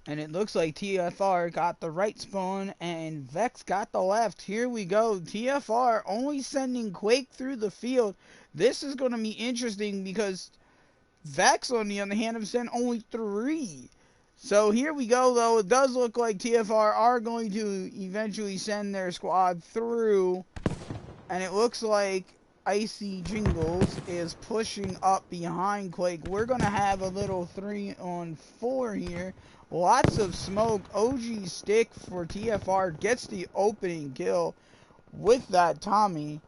And it looks like TFR got the right spawn and VeX got the left. Here we go. TFR only sending Quake through the field. This is going to be interesting because VeX, on the other hand, have sent only 3. So here we go, though. It does look like TFR are going to eventually send their squad through. And it looks like Icy Jingles is pushing up behind Quake. We're going to have a little 3-on-4 here. Lots of smoke. OG Stick for TFR gets the opening kill with that Tommy.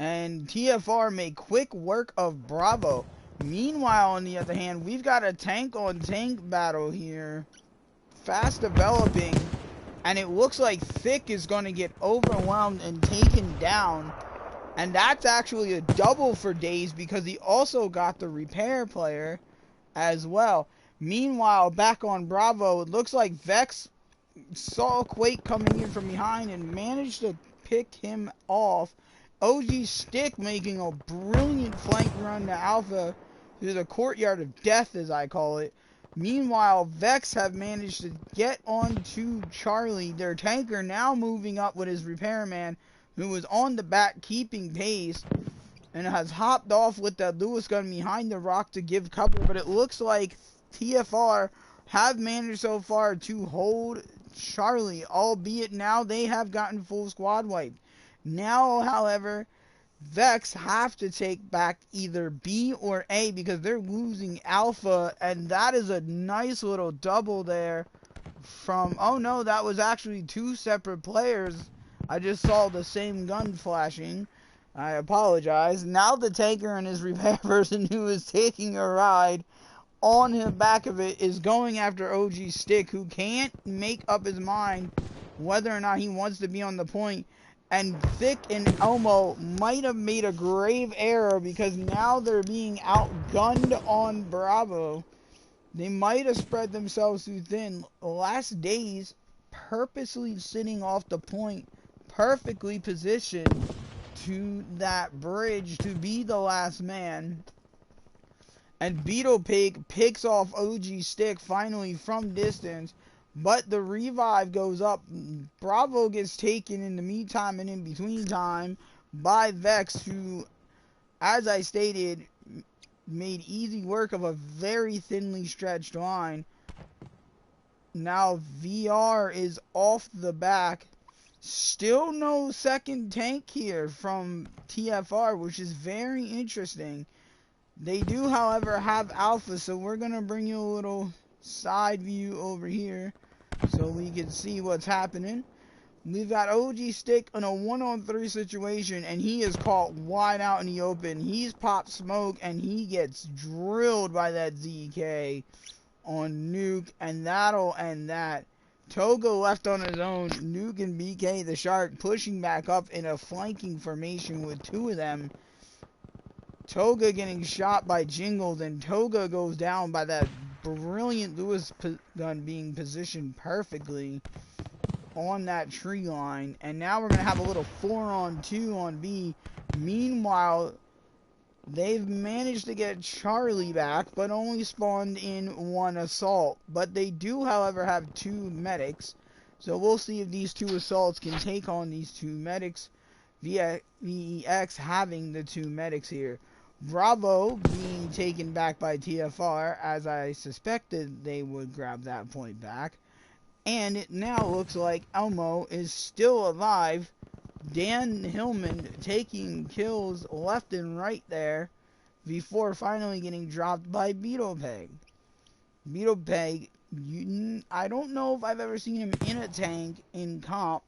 And TFR made quick work of Bravo. Meanwhile, on the other hand, we've got a tank-on-tank battle here. Fast developing. And it looks like Thick is going to get overwhelmed and taken down. And that's actually a double for Daze because he also got the repair player as well. Meanwhile, back on Bravo, it looks like VeX saw Quake coming in from behind and managed to pick him off. OG Stick making a brilliant flank run to Alpha through the courtyard of death, as I call it. Meanwhile, VeX have managed to get onto Charlie. Their tanker now moving up with his repairman, who was on the back keeping pace, and has hopped off with that Lewis gun behind the rock to give cover. But it looks like TFR have managed so far to hold Charlie, albeit now they have gotten full squad wipe. Now, however, VeX have to take back either B or A because they're losing Alpha, and that is a nice little double there from, oh no, that was actually 2 separate players. I just saw the same gun flashing. I apologize. Now the tanker and his repair person who is taking a ride on the back of it is going after OG Stick, who can't make up his mind whether or not he wants to be on the point. And Thick and Elmo might have made a grave error because now they're being outgunned on Bravo. They might have spread themselves too thin. Last Days purposely sitting off the point, perfectly positioned to that bridge to be the last man. And Beetle Pig picks off OG Stick finally from distance. But the revive goes up. Bravo gets taken in the meantime and in between time by VeX, who, as I stated, made easy work of a very thinly stretched line. Now VR is off the back. Still no second tank here from TFR, which is very interesting. They do, however, have Alpha, so we're going to bring you a little side view over here so we can see what's happening. We've got OG Stick in a 1-on-3 situation, and he is caught wide out in the open. He's popped smoke, and he gets drilled by that ZK on Nuke, and that'll end that. Toga left on his own. Nuke and BK the Shark pushing back up in a flanking formation with 2 of them. Toga getting shot by Jingles, and Toga goes down by that brilliant Lewis gun being positioned perfectly on that tree line. And now we're going to have a little 4-on-2 on B. Meanwhile, they've managed to get Charlie back, but only spawned in 1 assault. But they do, however, have 2 medics. So we'll see if these 2 assaults can take on these 2 medics. VeX having the 2 medics here. Bravo being taken back by TFR, as I suspected they would grab that point back. And it now looks like Elmo is still alive. Dan Hillman taking kills left and right there before finally getting dropped by Beetle Peg. Beetle Peg, I don't know if I've ever seen him in a tank in comp.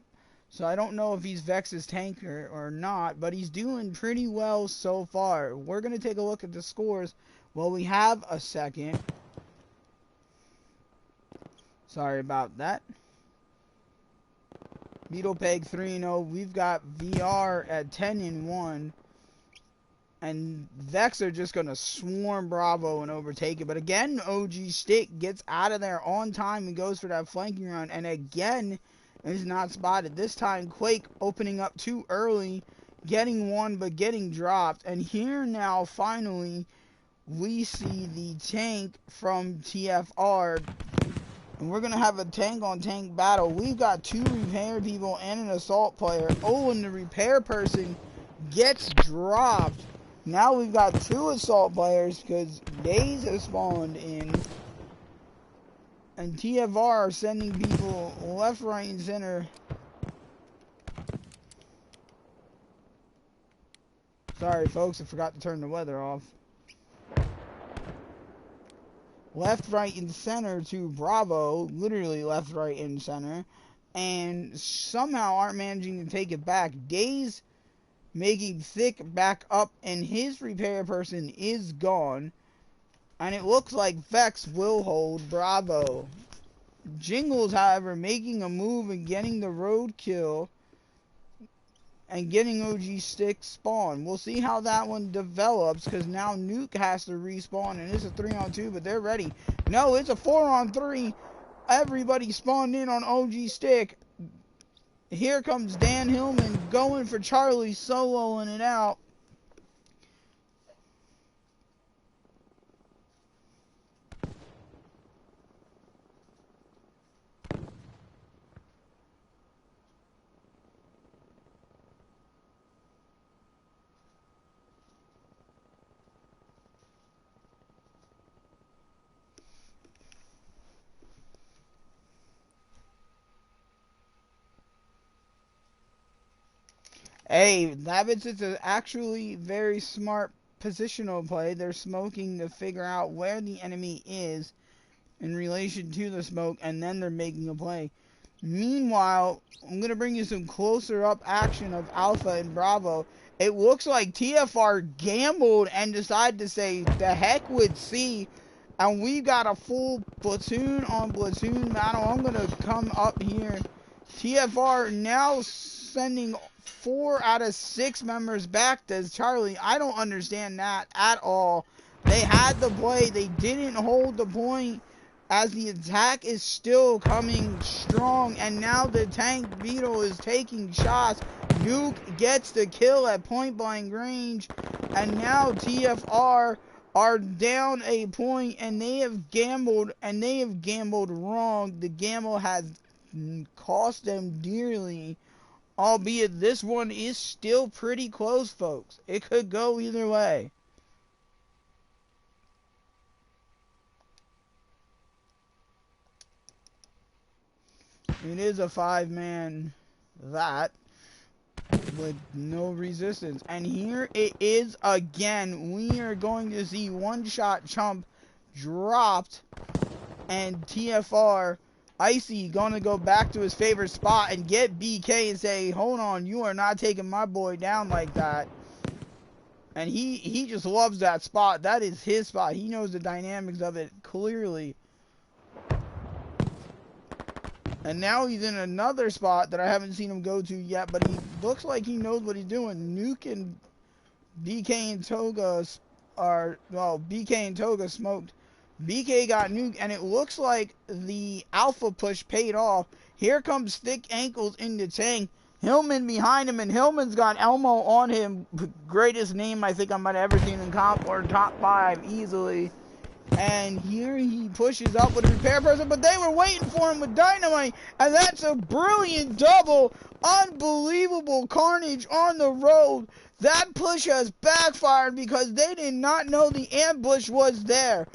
So I don't know if he's VeX's tanker or not, but he's doing pretty well so far. We're going to take a look at the scores while we have a second. Sorry about that. Beetle Peg 3-0. We've got VR at 10-1. And VeX are just going to swarm Bravo and overtake it. But again, OG Stick gets out of there on time and goes for that flanking run. And again, is not spotted. This time, Quake opening up too early, getting one but getting dropped. And here now, finally, we see the tank from TFR. And we're going to have a tank-on-tank battle. We've got 2 repair people and an assault player. Oh, and the repair person gets dropped. Now we've got 2 assault players because Days have spawned in. And TFR are sending people left, right, and center. Sorry, folks, I forgot to turn the weather off. Left, right, and center to Bravo. Literally left, right, and center. And somehow aren't managing to take it back. Days making thick back up, and his repair person is gone. And it looks like VeX will hold Bravo. Jingles, however, making a move and getting the roadkill and getting OG Stick spawn. We'll see how that one develops, because now Nuke has to respawn, and it's a 3-on-2, but they're ready. No, it's a 4-on-3. Everybody spawned in on OG Stick. Here comes Dan Hillman going for Charlie, soloing it out. Hey, Lavitz is actually very smart positional play. They're smoking to figure out where the enemy is in relation to the smoke, and then they're making a play. Meanwhile, I'm going to bring you some closer up action of Alpha and Bravo. It looks like TFR gambled and decided to say the heck with C, and we've got a full platoon on platoon battle. I'm going to come up here. TFR now sending 4 out of 6 members back to Charlie. I don't understand that at all. They had the play. They didn't hold the point as the attack is still coming strong. And now the tank Beetle is taking shots. Nuke gets the kill at point blank range. And now TFR are down a point, and they have gambled, and they have gambled wrong. The gamble has cost them dearly, albeit this one is still pretty close, folks. It could go either way. It is a 5-man that with no resistance. And here it is again. We are going to see one-shot chump dropped, and TFR Icy gonna go back to his favorite spot and get BK and say, hold on, you are not taking my boy down like that. And he just loves that spot. That is his spot. He knows the dynamics of it clearly. And now he's in another spot that I haven't seen him go to yet, but he looks like he knows what he's doing. Nuke and BK and Toga are, well, BK and Toga smoked. BK got nuked, and it looks like the alpha push paid off. Here comes Thick Ankles in the tank. Hillman behind him, and Hillman's got Elmo on him. Greatest name I think I might have ever seen in comp, or top 5 easily. And here he pushes up with a repair person, but they were waiting for him with dynamite, and that's a brilliant double. Unbelievable carnage on the road. That push has backfired because they did not know the ambush was there.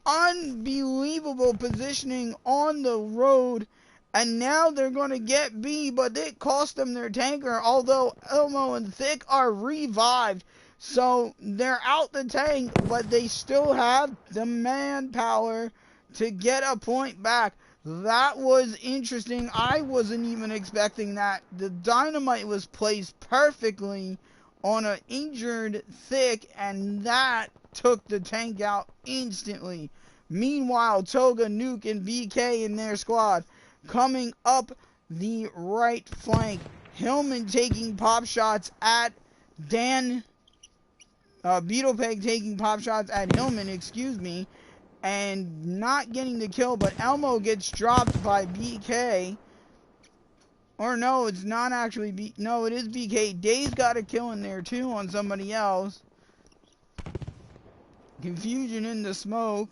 Unbelievable positioning on the road, and now they're going to get B, but it cost them their tanker, although Elmo and Thick are revived. So they're out the tank, but they still have the manpower to get a point back. That was interesting. I wasn't even expecting that. The dynamite was placed perfectly on an injured Thick, and that took the tank out instantly. Meanwhile, Toga, Nuke, and BK in their squad coming up the right flank. Hillman taking pop shots at Dan. Beetlepeg taking pop shots at Hillman, excuse me, and not getting the kill, but Elmo gets dropped by BK. Or no, it's not actually no, it is BK. Day's got a kill in there too on somebody else. Confusion in the smoke.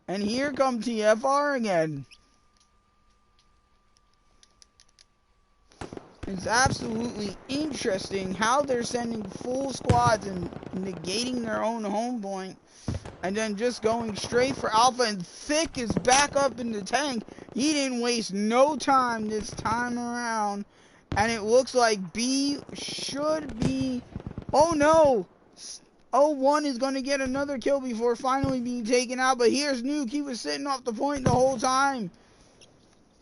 And here come TFR again. It's absolutely interesting how they're sending full squads and negating their own home point. And then just going straight for Alpha. And Thick is back up in the tank. He didn't waste no time this time around. And it looks like B should be... Oh no! 01 is going to get another kill before finally being taken out. But here's Nuke. He was sitting off the point the whole time.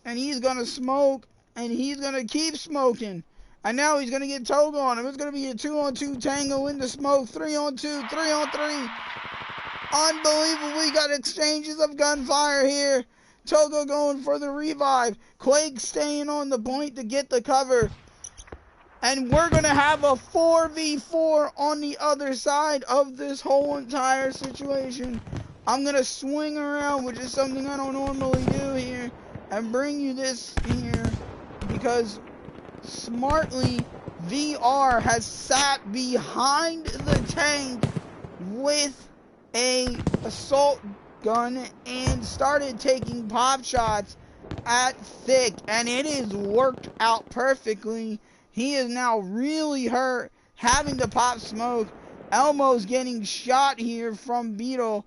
And he's going to smoke. And he's going to keep smoking. And now he's going to get Toga on him. It's going to be a 2-on-2 tango in the smoke. 3-on-2, 3-on-3. Unbelievable. We got exchanges of gunfire here. Toga going for the revive. Quake staying on the point to get the cover. And we're going to have a 4v4 on the other side of this whole entire situation. I'm going to swing around, which is something I don't normally do here, and bring you this here because smartly VR has sat behind the tank with a assault gun and started taking pop shots at Thick, and it has worked out perfectly. He is now really hurt, having to pop smoke. Elmo's getting shot here from Beetle.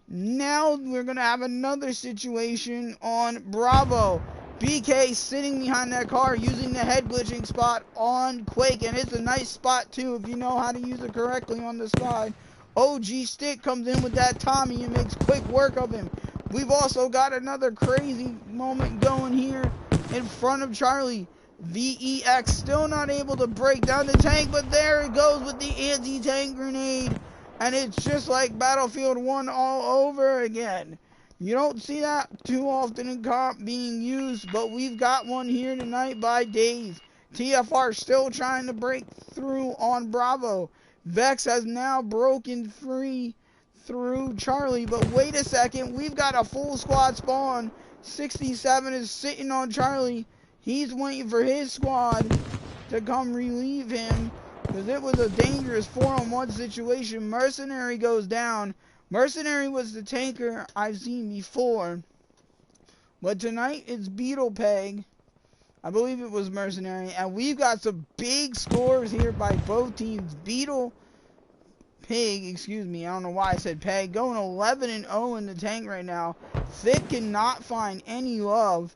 Now we're going to have another situation on Bravo. BK sitting behind that car using the head glitching spot on Quake, and it's a nice spot too if you know how to use it correctly on the side. OG Stick comes in with that Tommy and makes quick work of him. We've also got another crazy moment going here in front of Charlie. VEX still not able to break down the tank, but there it goes with the anti-tank grenade. And it's just like Battlefield 1 all over again. You don't see that too often in comp being used, but we've got one here tonight by Days. TFR still trying to break through on Bravo. VeX has now broken free through Charlie, but wait a second, we've got a full squad spawn. 67 is sitting on Charlie. He's waiting for his squad to come relieve him because it was a dangerous 4-on-1 situation. Mercenary goes down. Mercenary was the tanker I've seen before, but tonight it's Beetle Peg. I believe it was Mercenary, and we've got some big scores here by both teams. Beetle Pig, excuse me, I don't know why I said Peg, going 11-0 in the tank right now. Thick cannot find any love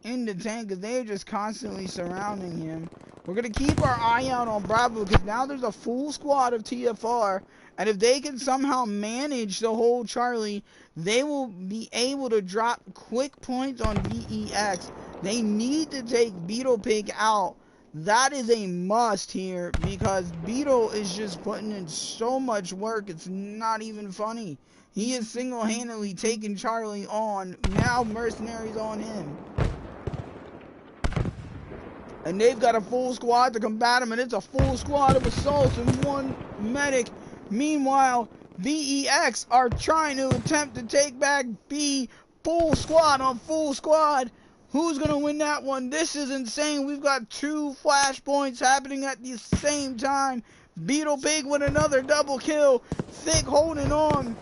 in the tank because they're just constantly surrounding him. We're going to keep our eye out on Bravo because now there's a full squad of TFR, and if they can somehow manage the whole Charlie, they will be able to drop quick points on VEX. They need to take Beetle Pig out. That is a must here because Beetle is just putting in so much work, it's not even funny. He is single-handedly taking Charlie on. Now Mercenary's on him. And they've got a full squad to combat him, and it's a full squad of assaults and one medic. Meanwhile, VEX are trying to attempt to take back B. Full squad on full squad. Who's going to win that one? This is insane. We've got 2 flashpoints happening at the same time. Beetle Pig with another double kill. Thick holding on,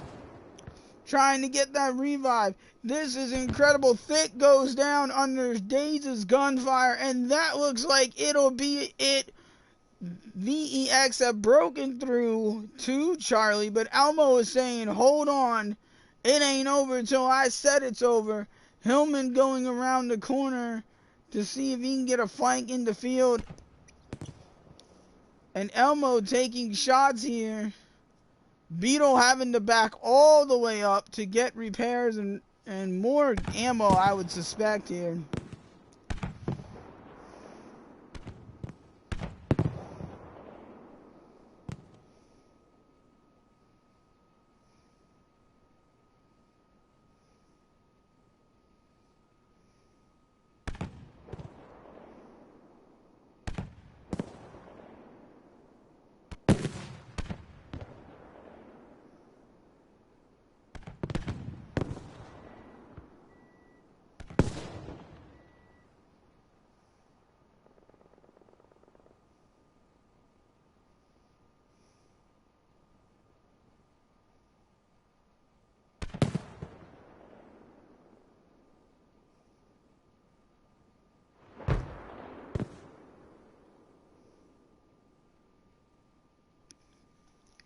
trying to get that revive. This is incredible. Thick goes down under Days' gunfire, and that looks like it'll be it. VEX have broken through to Charlie, but Elmo is saying, hold on, it ain't over until I said it's over. Hillman going around the corner to see if he can get a flank in the field. And Elmo taking shots here. Beetle having to back all the way up to get repairs and more ammo, I would suspect here.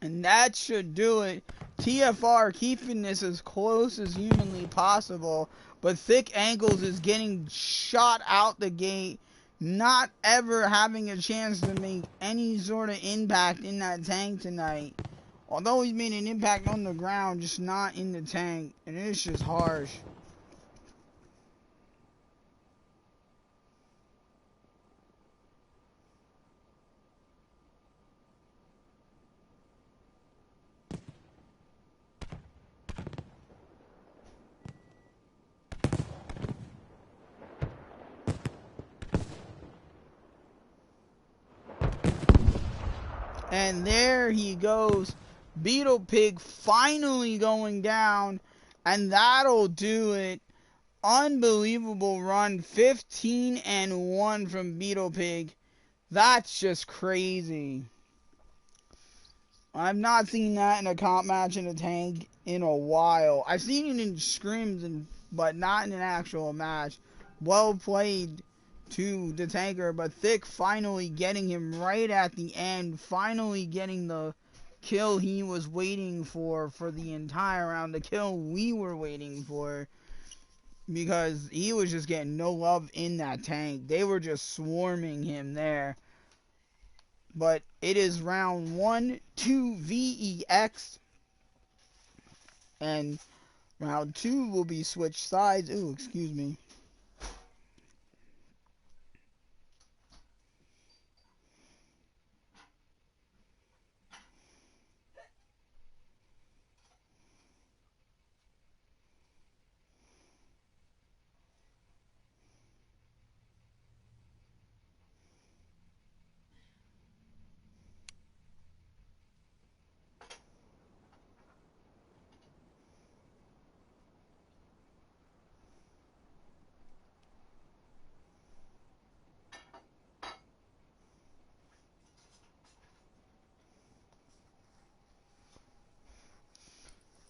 And that should do it. TFR keeping this as close as humanly possible. But Thick Ankles is getting shot out the gate. Not ever having a chance to make any sort of impact in that tank tonight. Although he's made an impact on the ground, just not in the tank. And it's just harsh. And there he goes. Beetle Pig finally going down. And that'll do it. Unbelievable run. 15-1 from Beetle Pig. That's just crazy. I've not seen that in a comp match in a tank in a while. I've seen it in scrims, but not in an actual match. Well played to the tanker, but Thick finally getting him right at the end. Finally getting the kill he was waiting for the entire round. The kill we were waiting for. Because he was just getting no love in that tank. They were just swarming him there. But it is round 1 to VEX. And round 2 will be switched sides. Ooh, excuse me.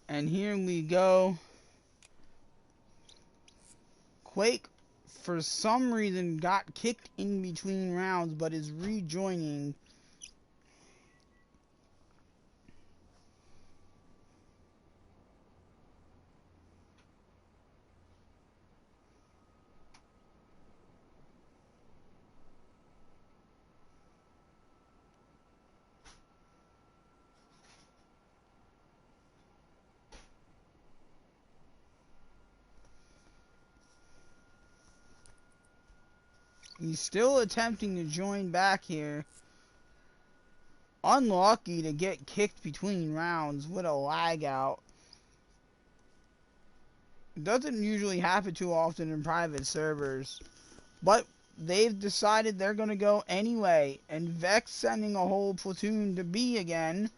And here we go. Quake, for some reason, got kicked in between rounds, but is rejoining. He's still attempting to join back here. Unlucky to get kicked between rounds with a lag out. It doesn't usually happen too often in private servers. But they've decided they're going to go anyway. And VeX sending a whole platoon to B again.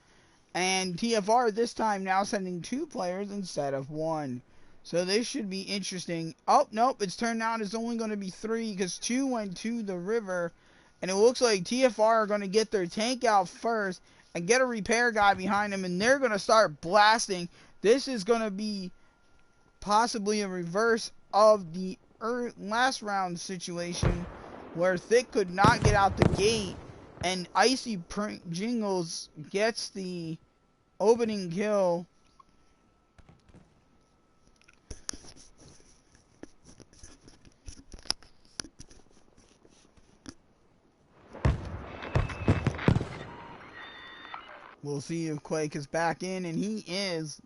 And TFR this time now sending 2 players instead of 1. So this should be interesting. Oh, nope, it's turned out it's only going to be 3 because 2 went to the river. And it looks like TFR are going to get their tank out first and get a repair guy behind them. And they're going to start blasting. This is going to be possibly a reverse of the last round situation where Thick could not get out the gate. And Icy Jingles gets the opening kill. We'll see if Quake is back in, and he is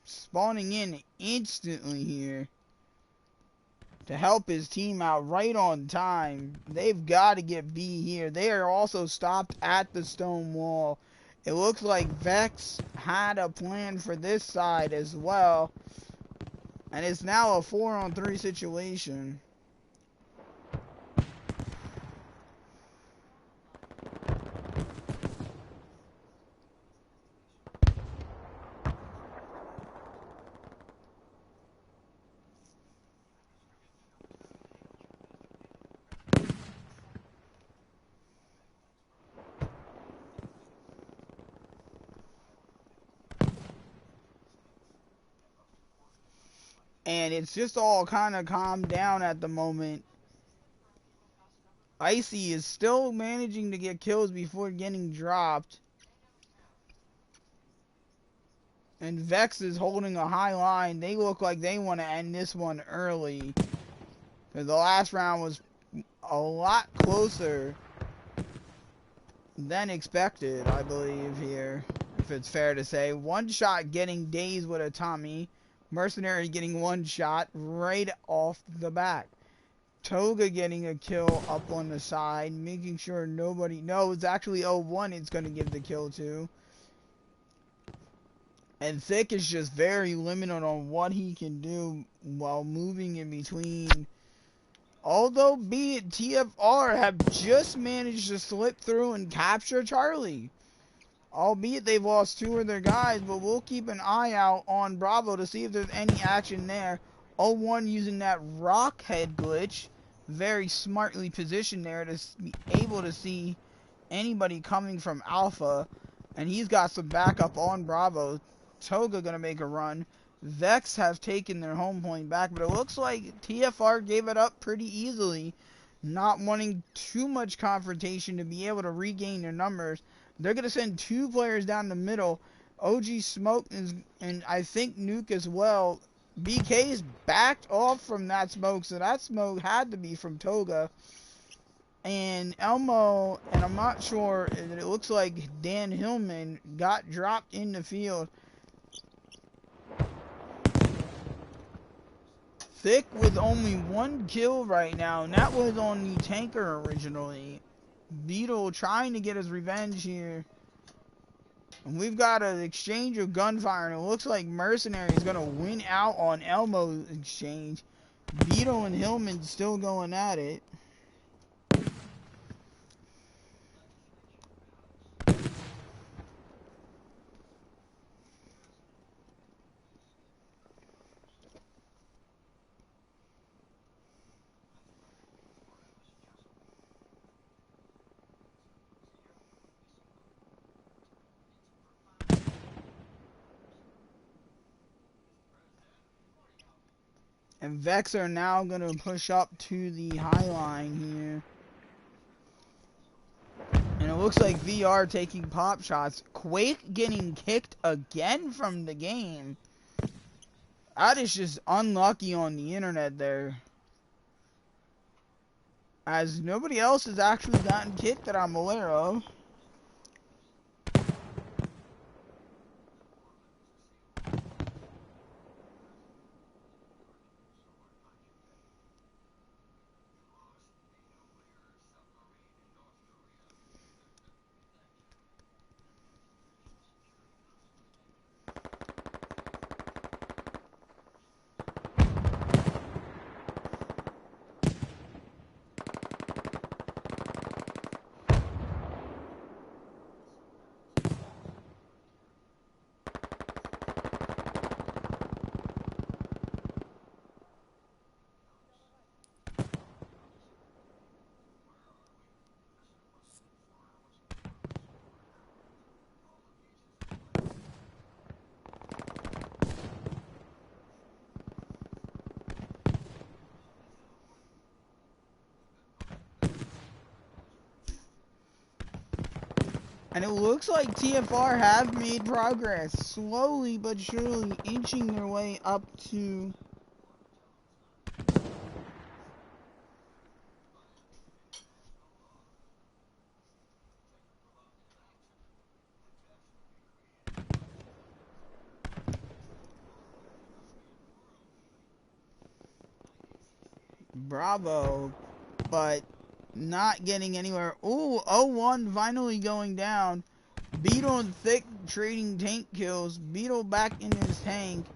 spawning in instantly here to help his team out right on time. They've got to get B here. They are also stopped at the stone wall. It looks like VeX had a plan for this side as well. And it's now a 4-on-3 situation. And it's just all kind of calmed down at the moment. Icy is still managing to get kills before getting dropped. And VeX is holding a high line. They look like they want to end this one early. Because the last round was a lot closer than expected, I believe, here. If it's fair to say. One shot getting dazed with a Tommy. Mercenary getting one shot right off the bat. Toga getting a kill up on the side. Making sure nobody... No, it's actually 0-1 it's going to give the kill to. And Thick is just very limited on what he can do while moving in between. Although be it TFR have just managed to slip through and capture Charlie. Albeit they've lost 2 of their guys, but we'll keep an eye out on Bravo to see if there's any action there. 0-1 using that rock head glitch. Very smartly positioned there to be able to see anybody coming from Alpha. And he's got some backup on Bravo. Toga gonna make a run. VeX have taken their home point back, but it looks like TFR gave it up pretty easily, not wanting too much confrontation to be able to regain their numbers. They're gonna send 2 players down the middle. OG Smoke and I think Nuke as well. BK's backed off from that smoke, so that smoke had to be from Toga. And Elmo, and I'm not sure, it looks like Dan Hillman got dropped in the field. Thick with only 1 kill right now, and that was on the tanker originally. Beetle trying to get his revenge here. And we've got an exchange of gunfire, and it looks like Mercenary is going to win out on Elmo's exchange. Beetle and Hillman still going at it. And VeX are now going to push up to the high line here. And it looks like VR taking pop shots. Quake getting kicked again from the game. That is just unlucky on the internet there. As nobody else has actually gotten kicked that I'm aware of. And it looks like TFR have made progress, slowly but surely inching their way up to Bravo, but not getting anywhere. Ooh, 0-1 finally going down. Beetle and Thick trading tank kills. Beetle back in his tank.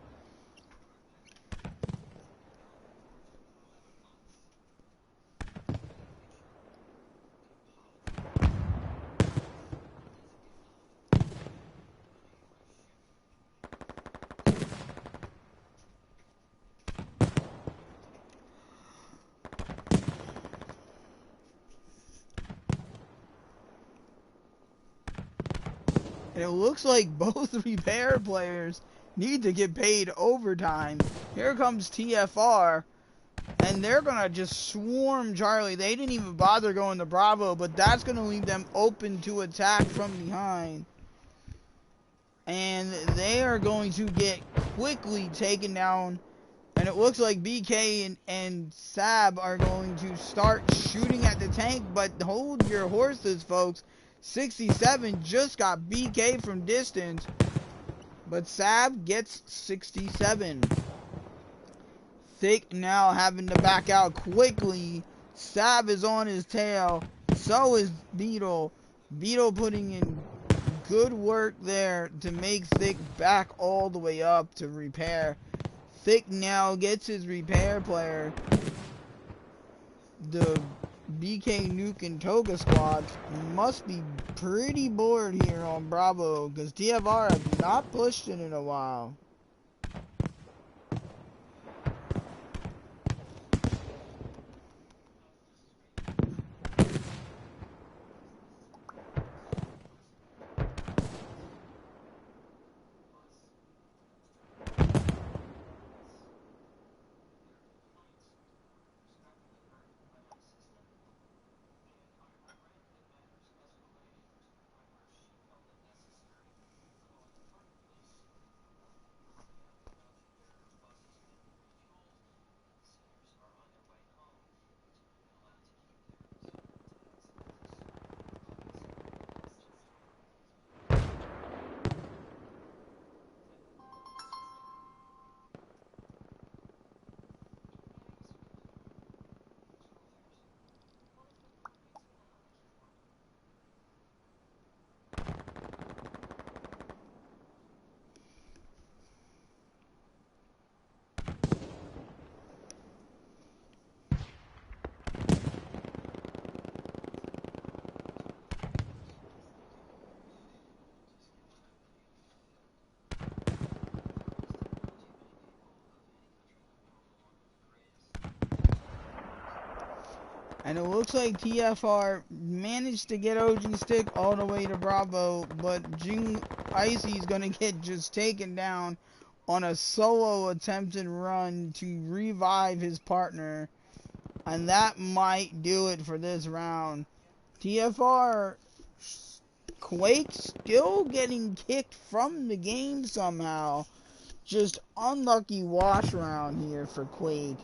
And it looks like both repair players need to get paid overtime. Here comes TFR, and they're going to just swarm Charlie. They didn't even bother going to Bravo, but that's going to leave them open to attack from behind. And they are going to get quickly taken down. And it looks like BK and Sab are going to start shooting at the tank. But hold your horses, folks. 67 just got BK from distance. But Sab gets 67. Thick now having to back out quickly. Sab is on his tail. So is Beetle. Beetle putting in good work there to make Thick back all the way up to repair. Thick now gets his repair player. The BK Nuke and Toga squad must be pretty bored here on Bravo because TFR have not pushed it in a while. And it looks like TFR managed to get OG Stick all the way to Bravo, but Jing Icy's gonna get just taken down on a solo attempted run to revive his partner. And that might do it for this round. TFR Quake still getting kicked from the game somehow. Just unlucky wash round here for Quake.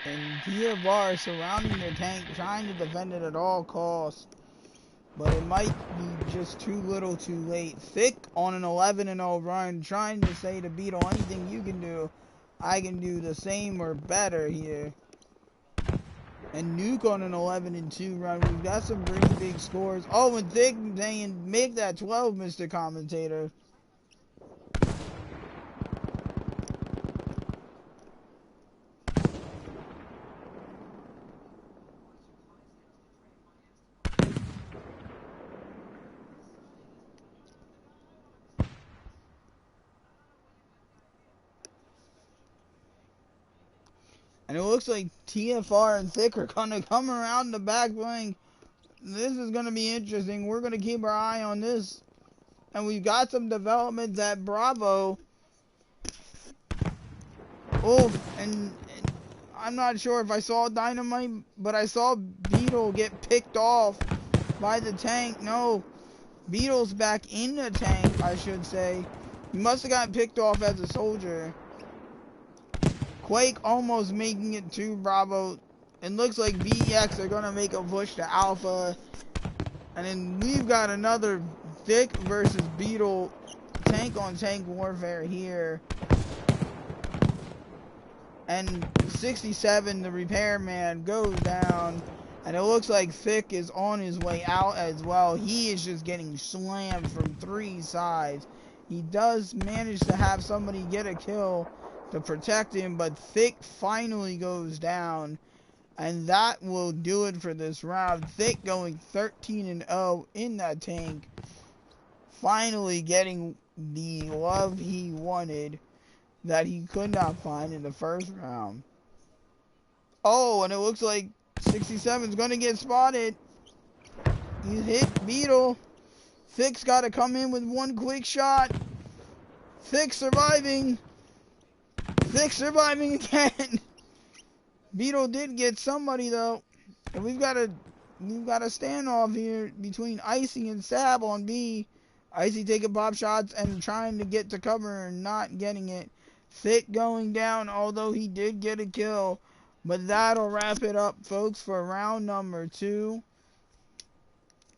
And TFR surrounding their tank, trying to defend it at all costs. But it might be just too little too late. Thick on an 11-0 run, trying to say to Beetle, anything you can do, I can do the same or better here. And Nuke on an 11-2 run. We've got some pretty big scores. Oh, and Thick saying, make that 12, Mr. Commentator. And it looks like TFR and Thick are going to come around the back playing. This is going to be interesting. We're going to keep our eye on this. And we've got some developments at Bravo. Oh, and I'm not sure if I saw Dynamite, but I saw Beetle get picked off by the tank. No, Beetle's back in the tank, I should say. He must have gotten picked off as a soldier. Quake almost making it to Bravo. It looks like VeX are going to make a push to Alpha. And then we've got another Thick versus Beetle tank on tank warfare here. And 67, the repairman, goes down. And it looks like Thick is on his way out as well. He is just getting slammed from 3 sides. He does manage to have somebody get a kill to protect him, but Thick finally goes down. And that will do it for this round. Thick going 13-0 in that tank. Finally getting the love he wanted that he could not find in the first round. Oh, and it looks like 67 is going to get spotted. You hit Beetle. VeX got to come in with one quick shot. VeX surviving. VeX surviving again. Beetle did get somebody though. And we've got a standoff here between Icy and Sab on B. Icy taking pop shots and trying to get to cover and not getting it. Thick going down, although he did get a kill. But that'll wrap it up, folks, for round number 2.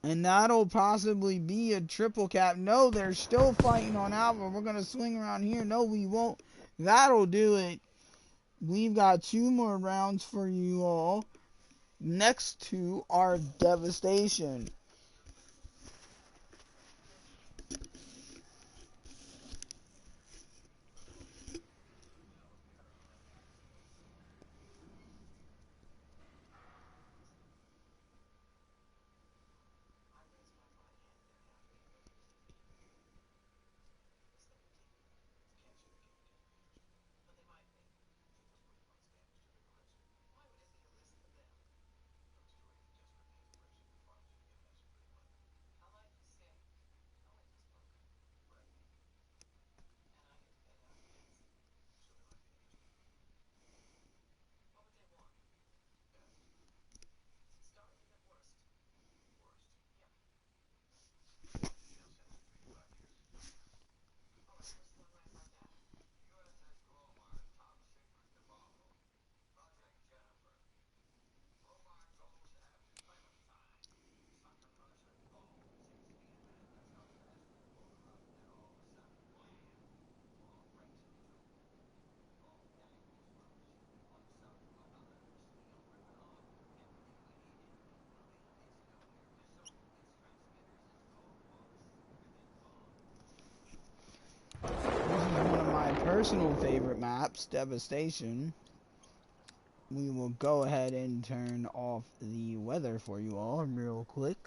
And that'll possibly be a triple cap. No, they're still fighting on Alpha. We're going to swing around here. No, we won't. That'll do it. We've got 2 more rounds for you all. Next to our devastation. One of my personal favorite maps, Devastation. We will go ahead and turn off the weather for you all real quick.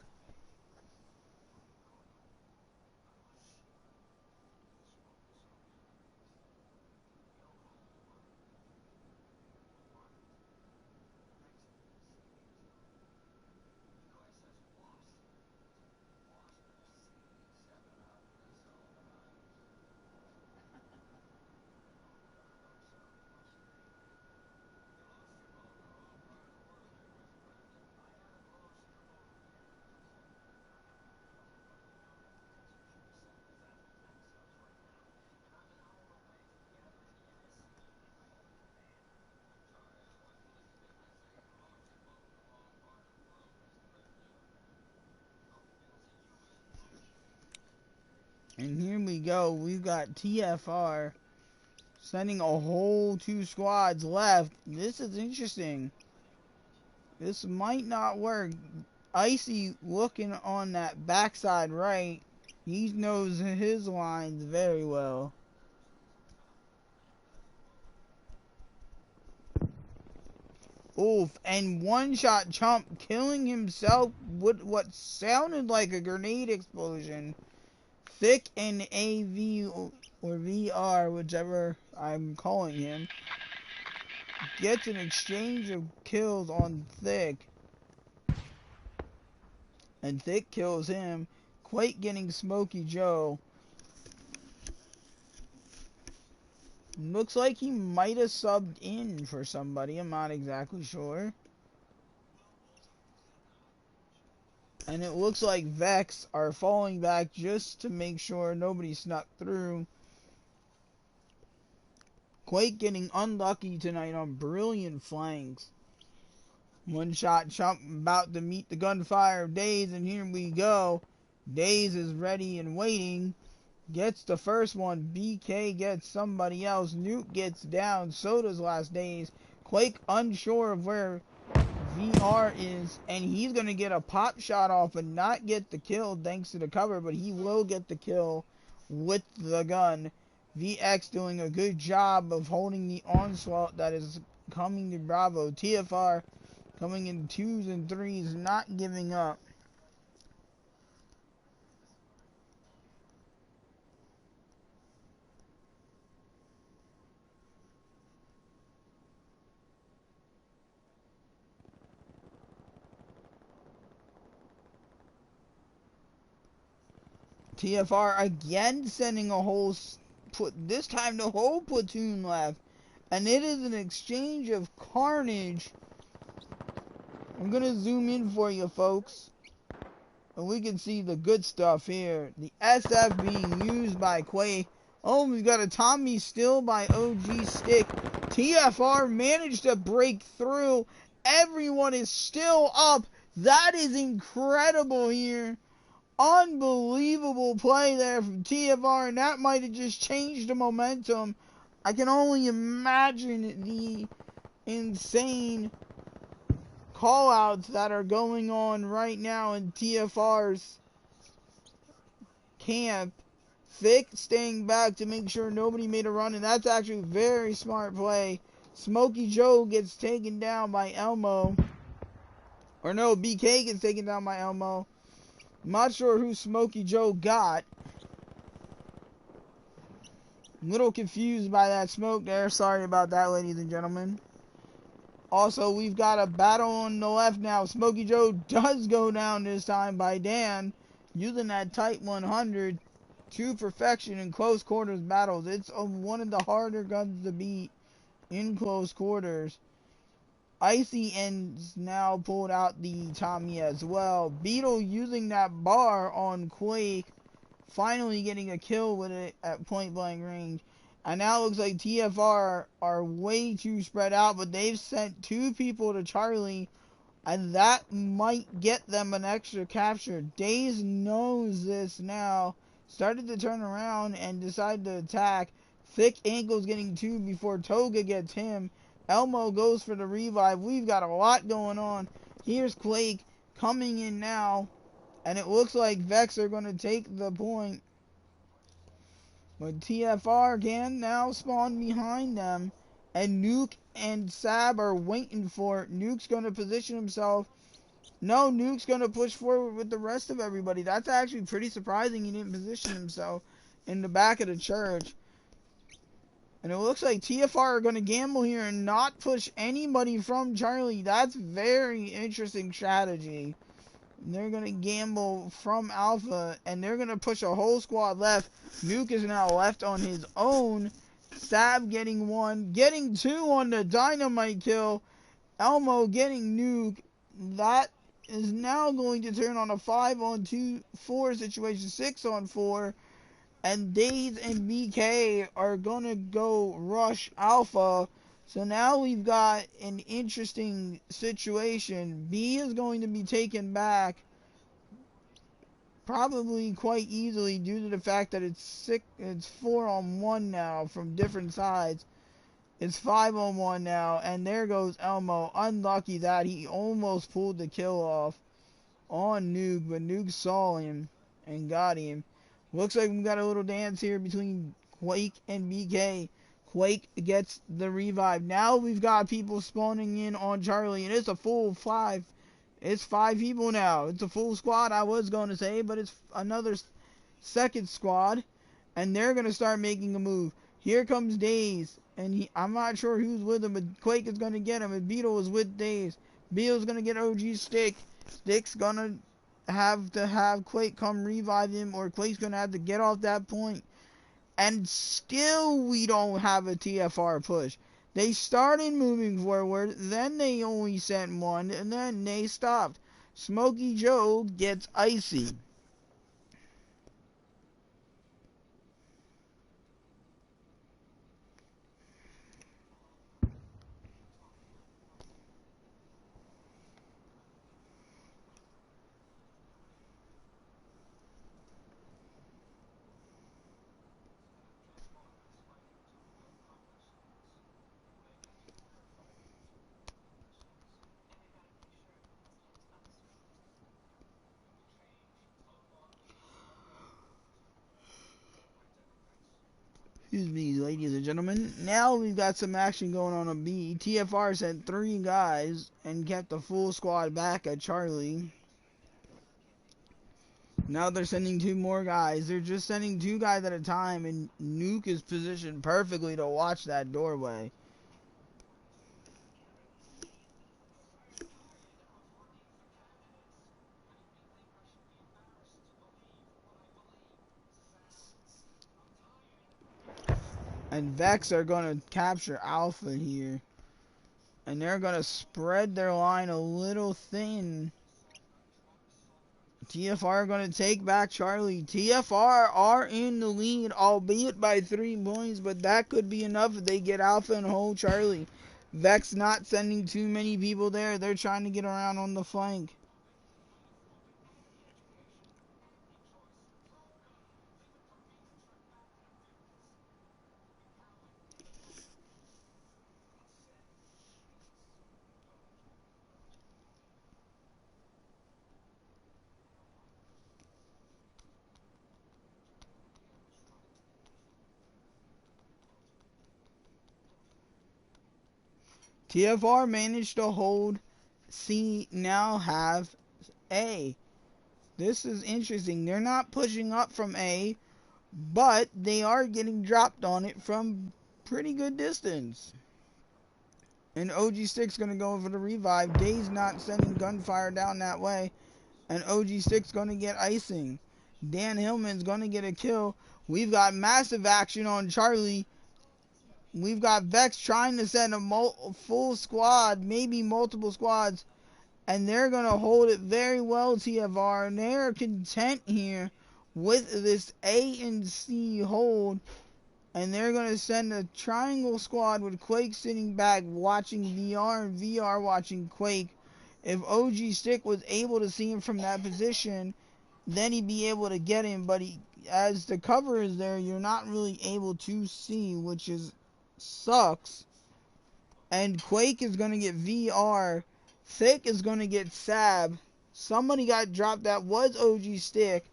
And here we go. We've got TFR sending a whole 2 squads left. This is interesting. This might not work. Icy looking on that backside right. He knows his lines very well. Oof, and one-shot Chump killing himself with what sounded like a grenade explosion. Thick and AV or VR, whichever I'm calling him, gets an exchange of kills on Thick. And Thick kills him. Quake getting Smokey Joe. Looks like he might have subbed in for somebody. I'm not exactly sure. And it looks like VeX are falling back just to make sure nobody snuck through. Quake getting unlucky tonight on brilliant flanks. One shot Chump about to meet the gunfire of Daze, and here we go. Daze is ready and waiting. Gets the first one. BK gets somebody else. Nuke gets down. So does Last Daze. Quake unsure of where VR is, and he's going to get a pop shot off and not get the kill thanks to the cover, but he will get the kill with the gun. VX doing a good job of holding the onslaught that is coming to Bravo. TFR coming in 2s and 3s, not giving up. TFR again sending a whole this time the whole platoon left, and it is an exchange of carnage. I'm gonna zoom in for you folks, and we can see the good stuff here. The SF being used by Quay. Oh, we've got a Tommy still by OG Stick. TFR managed to break through. Everyone is still up. That is incredible here. Unbelievable play there from TFR, and that might have just changed the momentum. I can only imagine the insane call-outs that are going on right now in TFR's camp. Vic staying back to make sure nobody made a run, and that's actually a very smart play. Smokey Joe gets taken down by Elmo. Or no, BK gets taken down by Elmo. I'm not sure who Smokey Joe got. I'm a little confused by that smoke there. Sorry about that, ladies and gentlemen. Also, we've got a battle on the left now. Smokey Joe does go down this time by Dan, using that Type 100 to perfection in close quarters battles. It's one of the harder guns to beat in close quarters. Icy ends now pulled out the Tommy as well. Beetle using that bar on Quake, finally getting a kill with it at point blank range. And now it looks like TFR are way too spread out, but they've sent 2 people to Charlie, and that might get them an extra capture. Daze knows this now. Started to turn around and decide to attack. Thick Ankle's getting 2 before Toga gets him. Elmo goes for the revive. We've got a lot going on. Here's Quake coming in now, and it looks like VeX are going to take the point. But TFR can now spawn behind them, and Nuke and Sab are waiting for it. Nuke's going to position himself. No, Nuke's going to push forward with the rest of everybody. That's actually pretty surprising he didn't position himself in the back of the church. And it looks like TFR are going to gamble here and not push anybody from Charlie. That's very interesting strategy. They're going to gamble from Alpha, and they're going to push a whole squad left. Nuke is now left on his own. Sab getting 1, getting 2 on the dynamite kill. Elmo getting Nuke. That is now going to turn on a 5-on-4 situation, 6-on-4. And Daze and BK are going to go rush Alpha. So now we've got an interesting situation. B is going to be taken back probably quite easily due to the fact that it's 4-on-1 now from different sides. It's 5-on-1 now, and there goes Elmo. Unlucky that he almost pulled the kill off on Nuke, but Nuke saw him and got him. Looks like we've got a little dance here between Quake and BK. Quake gets the revive. Now we've got people spawning in on Charlie, and it's a full 5. It's 5 people now. It's a full squad, I was going to say, but it's another second squad, and they're going to start making a move. Here comes Daze, and I'm not sure who's with him, but Quake is going to get him, and Beetle is with Daze. Beetle's going to get OG Stick. Stick's going to have Quake come revive him, or Quake's going to have to get off that point. And still we don't have a TFR push. They started moving forward, then they only sent 1, and then they stopped. Smokey Joe gets icy. Excuse me, ladies and gentlemen. Now we've got some action going on B. TFR sent 3 guys and kept the full squad back at Charlie. Now they're sending 2 more guys. They're just sending 2 guys at a time, and Nuke is positioned perfectly to watch that doorway. And VeX are going to capture Alpha here. And they're going to spread their line a little thin. TFR are going to take back Charlie. TFR are in the lead, albeit by 3 points, but that could be enough if they get Alpha and hold Charlie. VeX not sending too many people there. They're trying to get around on the flank. TFR managed to hold C, now have A. This is interesting. They're not pushing up from A, but they are getting dropped on it from pretty good distance. And OG Stick's going to go for the revive. Day's not sending gunfire down that way. And OG Stick's going to get icing. Dan Hillman's going to get a kill. We've got massive action on Charlie. We've got VeX trying to send a full squad, maybe multiple squads. And they're going to hold it very well, TFR. And they're content here with this A and C hold. And they're going to send a triangle squad with Quake sitting back watching VR and VR watching Quake. If OG Stick was able to see him from that position, then he'd be able to get him. But as the cover is there, you're not really able to see, which sucks. And Quake is going to get VR. Thick is going to get Sab. Somebody got dropped. That was OG Stick.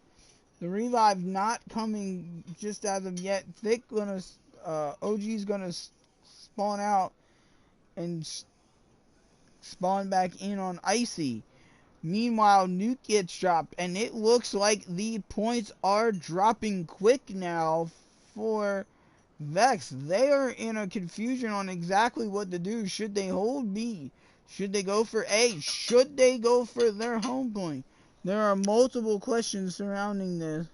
The revive not coming just as of yet. Thick gonna, OG's gonna spawn out and spawn back in on Icy. Meanwhile, Nuke gets dropped, and it looks like the points are dropping quick now for VeX. They are in a confusion on exactly what to do. Should they hold B? Should they go for A? Should they go for their home point? There are multiple questions surrounding this.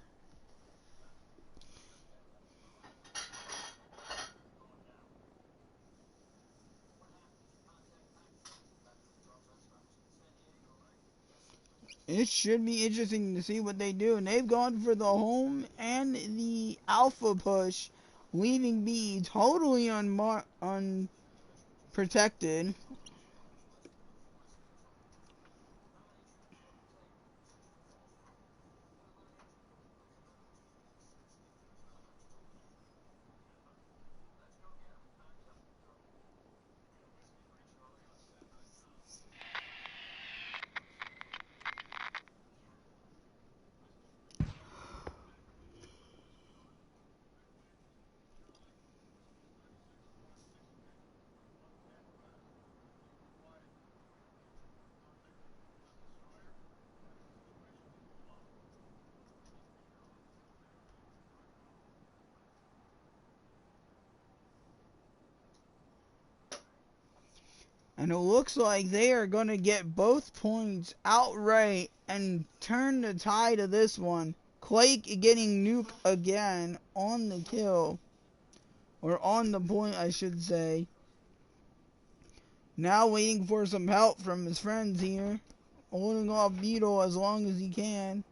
It should be interesting to see what they do. And they've gone for the home and the alpha push, leaving B totally unprotected. And it looks like they are going to get both points outright and turn the tide of this one. Quake getting Nuke again on the kill. Or on the point, I should say. Now waiting for some help from his friends here. Holding off Beetle as long as he can.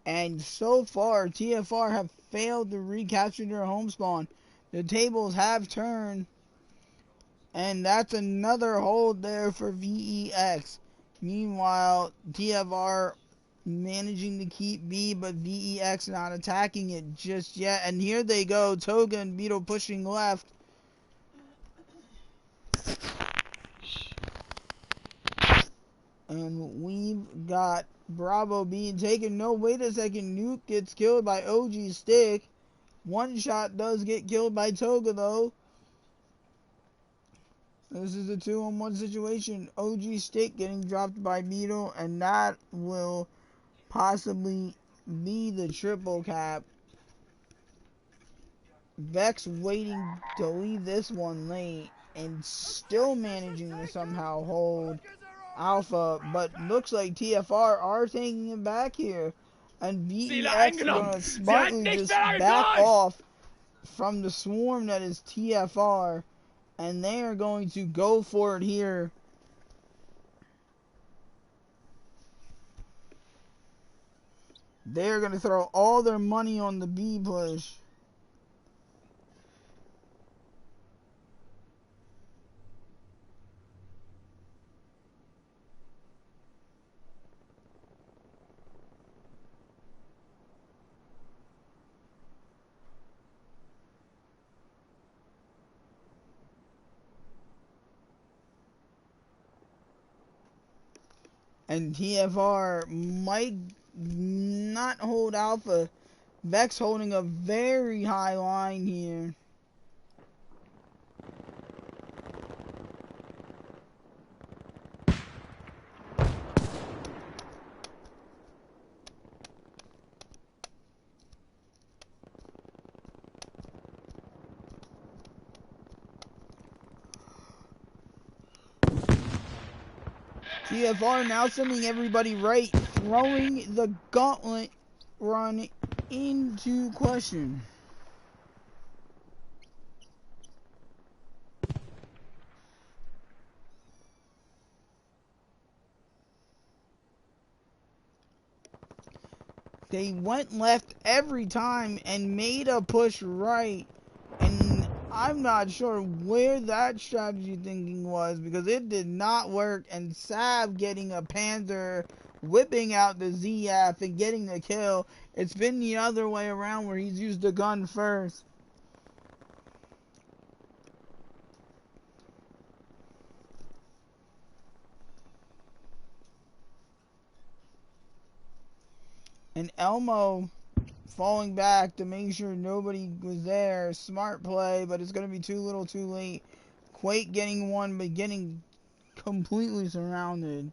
And so far, TFR have failed to recapture their home spawn. The tables have turned. And that's another hold there for VEX. Meanwhile, TFR managing to keep B, but VEX not attacking it just yet. And here they go. Toga and Beetle pushing left. And we've got Bravo being taken. No, wait a second. Nuke gets killed by OG Stick. One shot does get killed by Toga, though. This is a 2-on-1 situation. OG Stick getting dropped by Beetle. And that will possibly be the triple cap. VeX waiting to leave this one late and still managing to somehow hold Alpha, but looks like TFR are taking it back here. And VEX gonna smartly just back off from the swarm that is TFR, and they are going to go for it here. They're going to throw all their money on the B push. And TFR might not hold Alpha. VeX holding a very high line here. TFR now sending everybody right, throwing the gauntlet run into question. They went left every time and made a push right, and I'm not sure where that strategy thinking was, because it did not work. And Sav getting a Panther, whipping out the ZF and getting the kill. It's been the other way around where he's used the gun first. And Elmo falling back to make sure nobody was there. Smart play, but it's going to be too little too late. Quake getting one, but getting completely surrounded.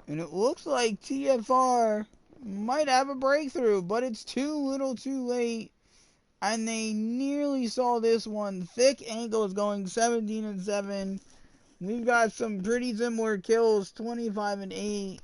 And it looks like TFR might have a breakthrough, but it's too little too late. And they nearly saw this one. Thick Ankles going 17-7. We've got some pretty similar kills, 25-8.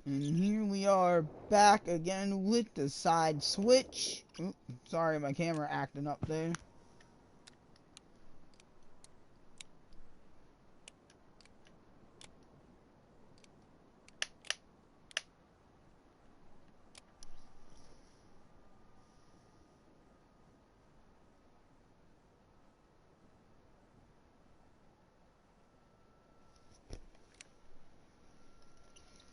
And here we are back again with the side switch. Oops, sorry, my camera acting up there.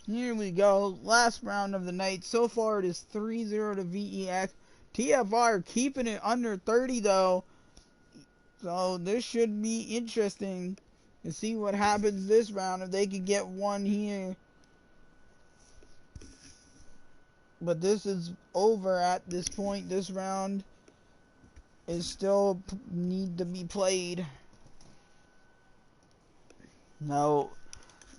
Here we go. Last round of the night. So far it is 3-0 to VEX. TFR keeping it under 30 though. So this should be interesting to see what happens this round if they could get one here. But this is over at this point. This round is still need to be played. No,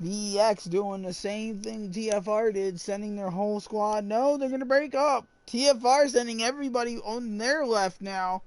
VeX doing the same thing TFR did, sending their whole squad. No, they're going to break up. TFR sending everybody on their left now.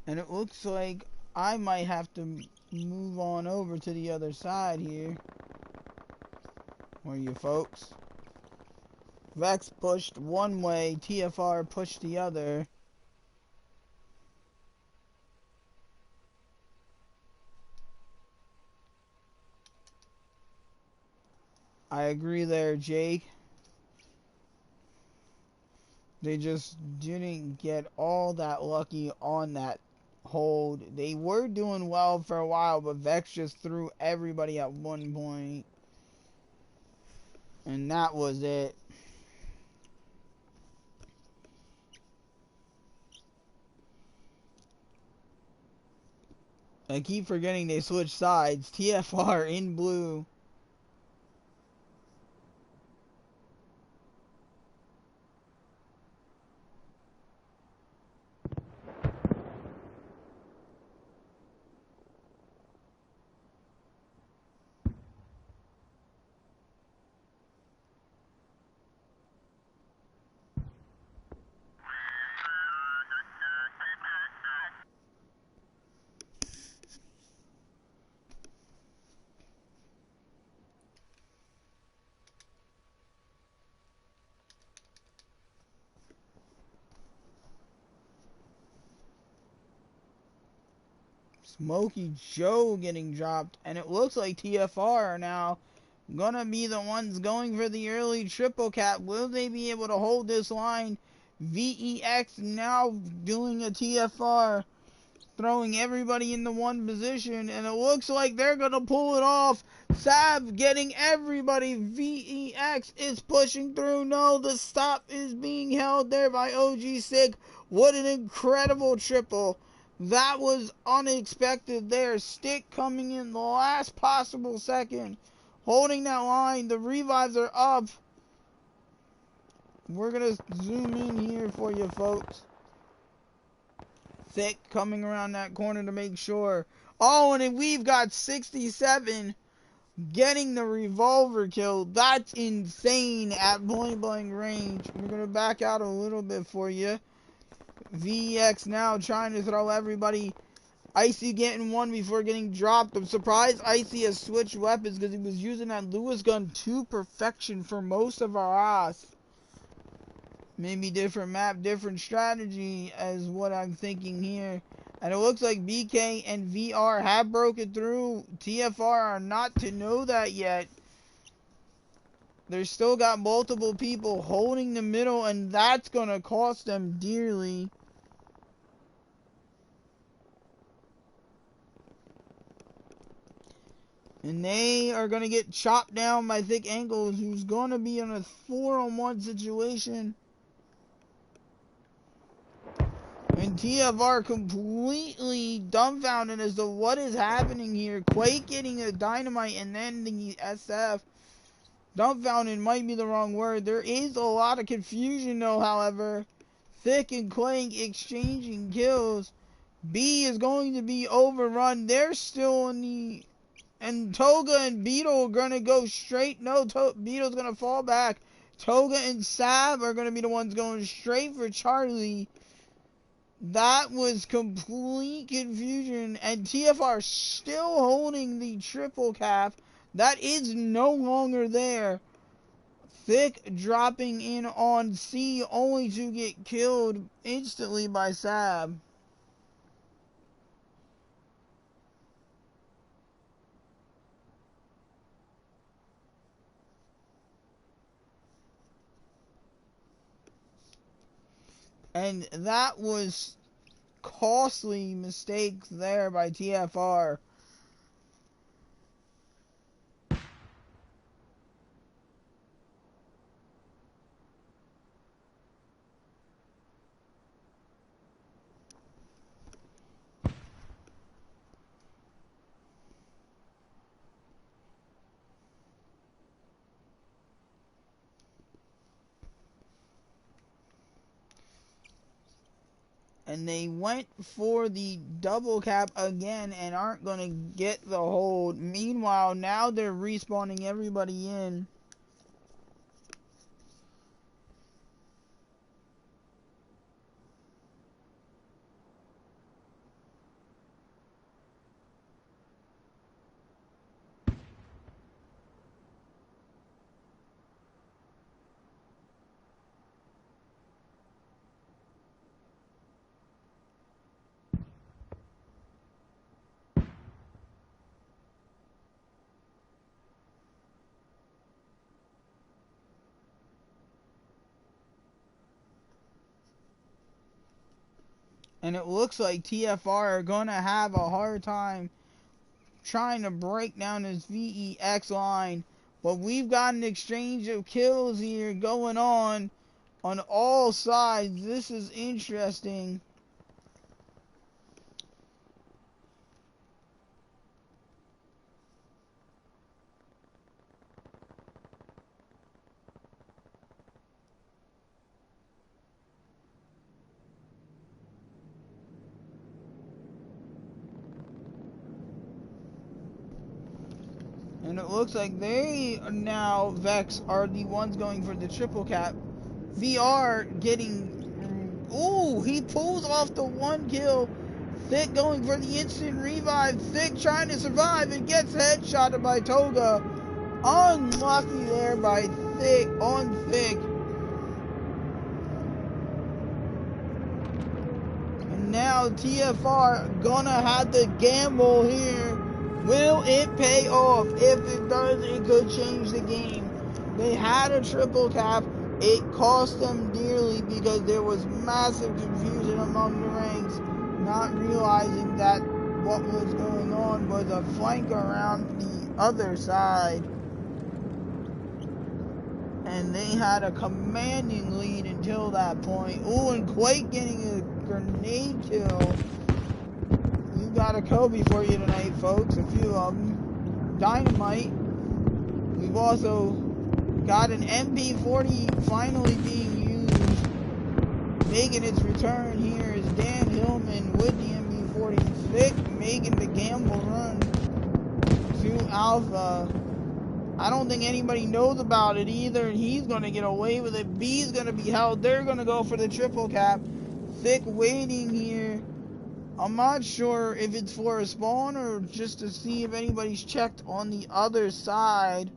And it looks like I might have to move on over to the other side here. Where are you folks? VeX pushed one way, TFR pushed the other. I agree there, Jake. They just didn't get all that lucky on that hold. They were doing well for a while, but VeX just threw everybody at one point. And that was it. I keep forgetting they switched sides. TFR in blue. Smokey Joe getting dropped. And it looks like TFR are now gonna be the ones going for the early triple cap. Will they be able to hold this line? VeX now doing a TFR, throwing everybody into one position, and it looks like they're gonna pull it off. Sab getting everybody. VeX is pushing through. No, the stop is being held there by OG Sig. What an incredible triple. That was unexpected there. Stick coming in the last possible second, holding that line. The revives are up. We're gonna zoom in here for you folks. Thick coming around that corner to make sure. Oh, and then we've got 67 getting the revolver kill. That's insane at point blank range. We're going to back out a little bit for you. VeX now trying to throw everybody. Icy getting one before getting dropped. I'm surprised Icy has switched weapons because he was using that Lewis gun to perfection for most of our ass. Maybe different map, different strategy as what I'm thinking here. And it looks like BK and VR have broken through. TFR are not to know that yet. They've still got multiple people holding the middle, and that's going to cost them dearly. And they are going to get chopped down by Thick Ankles, who's going to be in a 4-on-1 situation. And TFR completely dumbfounded as to what is happening here. Quake getting a dynamite and then the SF. Dumbfounded might be the wrong word. There is a lot of confusion though, however. Thick and Quake exchanging kills. B is going to be overrun. They're still in the... And Toga and Beetle are going to go straight. No, Beetle's going to fall back. Toga and Sab are going to be the ones going straight for Charlie. That was complete confusion, and TFR still holding the triple cap. That is no longer there. Thick dropping in on C only to get killed instantly by Sab. And that was costly mistakes there by TFR. And they went for the double cap again and aren't going to get the hold. Meanwhile, now they're respawning everybody in. And it looks like TFR are going to have a hard time trying to break down this VEX line. But we've got an exchange of kills here going on all sides. This is interesting. And it looks like they now, VeX, are the ones going for the triple cap. VR getting... Ooh, he pulls off the one kill. Thick going for the instant revive. Thick trying to survive and gets headshotted by Toga. Unlucky there by Thick on Thick. And now TFR gonna have to gamble here. Will it pay off? If it does, it could change the game. They had a triple cap. It cost them dearly because there was massive confusion among the ranks, not realizing that what was going on was a flank around the other side. And they had a commanding lead until that point. Ooh, and Quake getting a grenade kill. We got a Kobe for you tonight, folks. A few of them. Dynamite. We've also got an MP40 finally being used. Making its return here is Dan Hillman with the MP40. Thick making the gamble run to Alpha. I don't think anybody knows about it either, and he's going to get away with it. B's going to be held. They're going to go for the triple cap. Thick waiting here. I'm not sure if it's for a spawn or just to see if anybody's checked on the other side.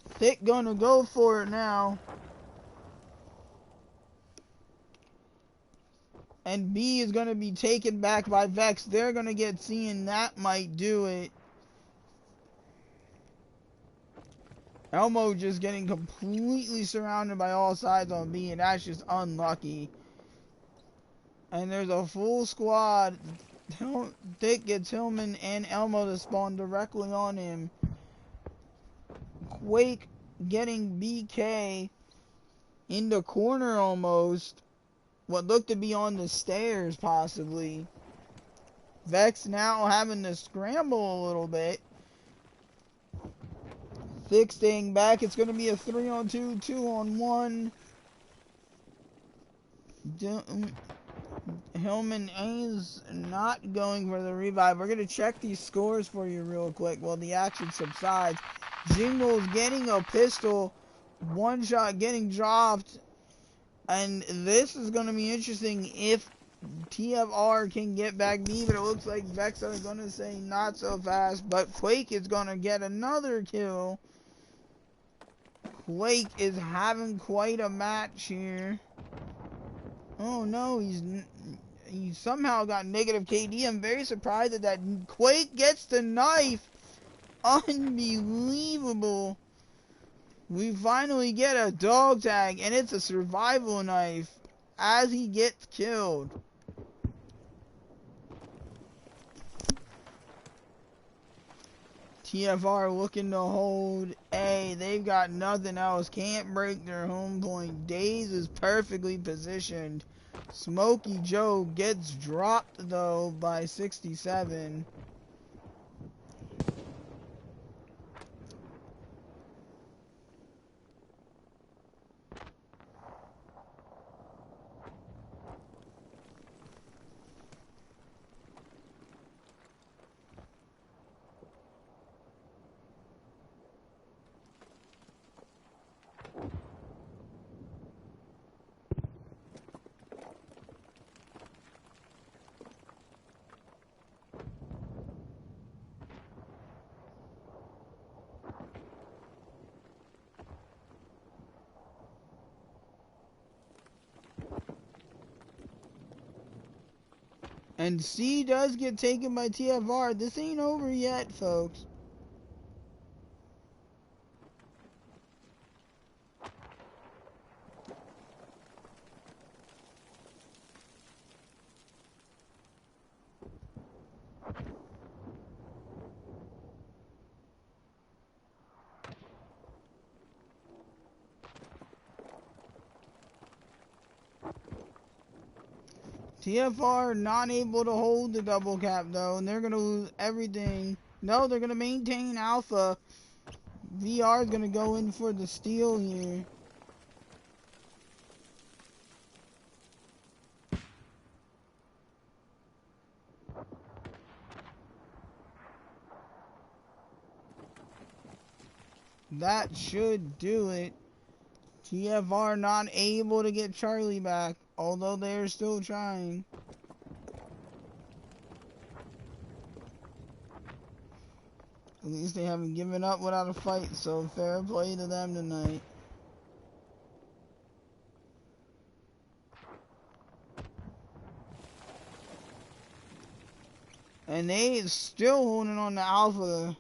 Thick gonna go for it now. And B is gonna be taken back by VeX. They're gonna get C, and that might do it. Elmo just getting completely surrounded by all sides on B, and that's just unlucky. And there's a full squad. Thick gets Hillman and Elmo to spawn directly on him. Quake getting BK in the corner almost. What looked to be on the stairs, possibly. VeX now having to scramble a little bit. Thick staying back. It's going to be a 3-on-2, 2-on-1. Hillman is not going for the revive. We're going to check these scores for you real quick while the action subsides. Jingles getting a pistol. One shot getting dropped. And this is going to be interesting if TFR can get back B, but it looks like VeX are going to say not so fast. But Quake is going to get another kill. Quake is having quite a match here. Oh no, he somehow got negative KD. I'm very surprised that Quake gets the knife. Unbelievable. We finally get a dog tag, and it's a survival knife as he gets killed. TFR looking to hold A. They've got nothing else. Can't break their home point. Daze is perfectly positioned. Smokey Joe gets dropped, though, by 67. And C does get taken by TFR. This ain't over yet, folks. TFR not able to hold the double cap, though, and they're going to lose everything. No, they're going to maintain alpha. VR is going to go in for the steal here. That should do it. TFR not able to get Charlie back, although they're still trying. At least they haven't given up without a fight, so fair play to them tonight. And they still holding on to alpha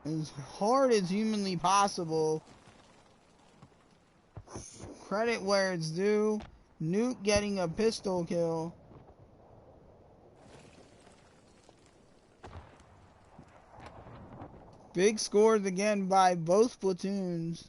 as hard as humanly possible. Credit where it's due. Nuke getting a pistol kill. Big scores again by both platoons.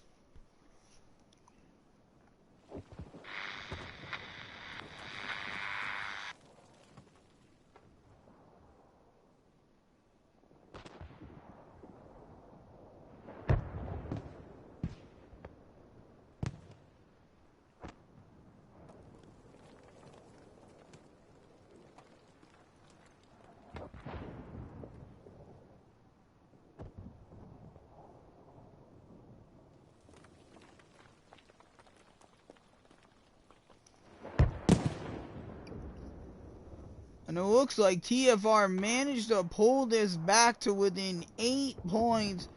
And it looks like TFR managed to pull this back to within 8 points.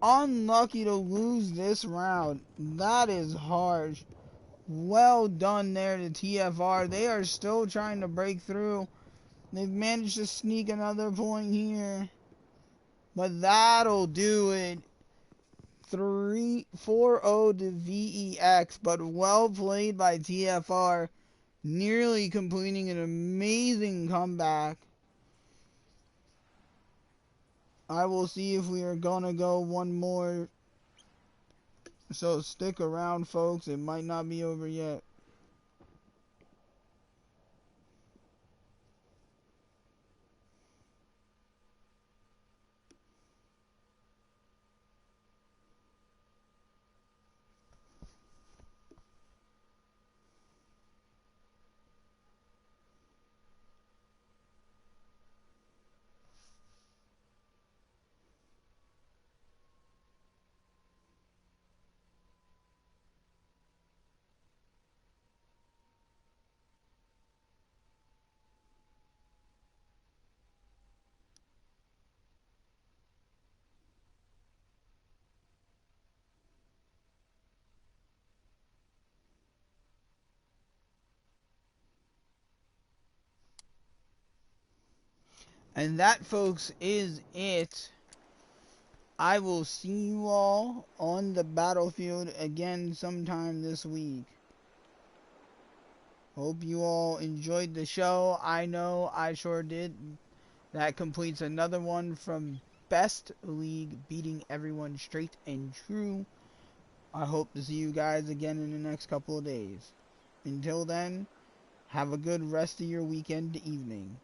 Unlucky to lose this round. That is harsh. Well done there to TFR. They are still trying to break through. They've managed to sneak another point here. But that'll do it. 4-0 to VEX. But well played by TFR. Nearly completing an amazing comeback. I will see if we are gonna go one more. So stick around, folks. It might not be over yet. And that, folks, is it. I will see you all on the battlefield again sometime this week. Hope you all enjoyed the show. I know I sure did. That completes another one from Best League, beating everyone straight and true. I hope to see you guys again in the next couple of days. Until then, have a good rest of your weekend evening.